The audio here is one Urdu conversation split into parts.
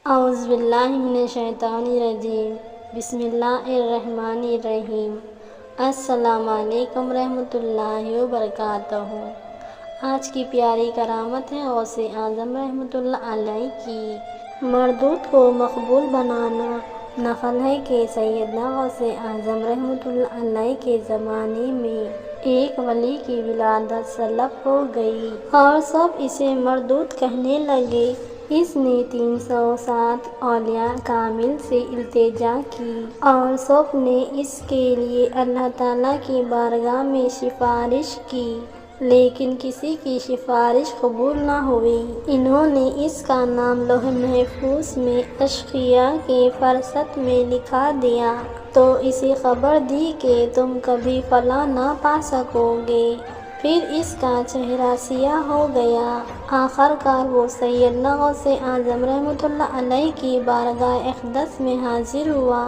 اعوذ باللہ من الشیطان الرجیم، بسم اللہ الرحمن الرحیم۔ السلام علیکم رحمۃ اللہ وبرکاتہ۔ آج کی پیاری کرامت ہے غوث اعظم رحمۃ اللہ علیہ کی مردود کو مقبول بنانا۔ نقل ہے کہ سیدنا غوث اعظم رحمۃ اللہ علیہ کے زمانے میں ایک ولی کی ولادت سلب ہو گئی اور سب اسے مردود کہنے لگے۔ اس نے 307 اولیاء کامل سے التجا کی اور سب نے اس کے لیے اللہ تعالیٰ کی بارگاہ میں سفارش کی، لیکن کسی کی سفارش قبول نہ ہوئی۔ انہوں نے اس کا نام لوح محفوظ میں اشقیاء کی فہرست میں لکھا دیا تو اسے خبر دی کہ تم کبھی فلاح نہ پا سکو گے۔ پھر اس کا چہرہ سیاہ ہو گیا۔ آخر کار وہ سیدنا غوث اعظم رحمۃ اللہ علیہ کی بارگاہ اقدس میں حاضر ہوا۔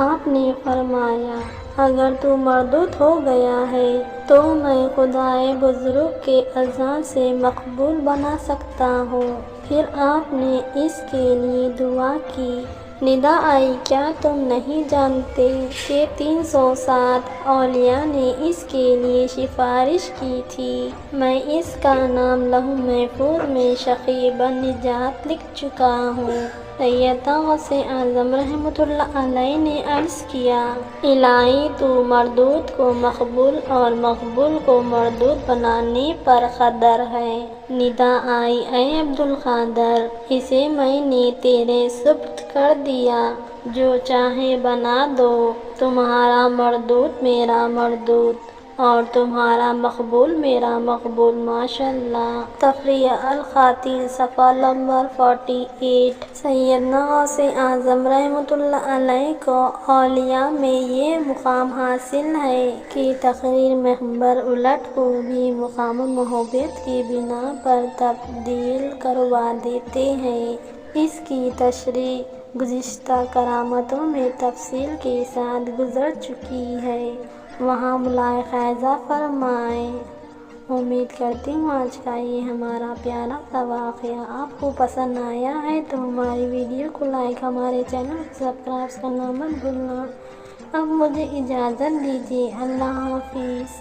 آپ نے فرمایا، اگر تو مردود ہو گیا ہے تو میں خدائے بزرگ کے اذن سے مقبول بنا سکتا ہوں۔ پھر آپ نے اس کے لیے دعا کی۔ ندا آئی، کیا تم نہیں جانتے کہ 307 اولیاء نے اس کے لیے سفارش کی تھی؟ میں اس کا نام لوح محفوظ میں شقیب نجات لکھ چکا ہوں۔ سیدنا غوث اعظم رحمۃ اللہ علیہ نے عرض کیا، الہی تو مردود کو مقبول اور مقبول کو مردود بنانے پر قادر ہے۔ ندا آئی، اے عبدالقادر، اسے میں نے تیرے سپرد کر دیا، جو چاہے بنا دو۔ تمہارا مردود میرا مردود اور تمہارا مقبول میرا مقبول، ماشاءاللہ۔ تفریح الخاطر صفحہ نمبر 48۔ سیدنا غوث اعظم رحمۃ اللہ علیہ کو اولیاء میں یہ مقام حاصل ہے کہ تقریر محبر الٹ کو بھی مقام محبت کی بنا پر تبدیل کروا دیتے ہیں۔ اس کی تشریح گزشتہ کرامتوں میں تفصیل کے ساتھ گزر چکی ہے، وہاں ملاحظہ فرمائیں۔ امید کرتی ہوں آج کا یہ ہمارا پیارا سا واقعہ آپ کو پسند آیا ہے تو ہماری ویڈیو کو لائک، ہمارے چینل کو سبسکرائب کرنا مت بھولنا۔ اب مجھے اجازت دیجیے، اللہ حافظ۔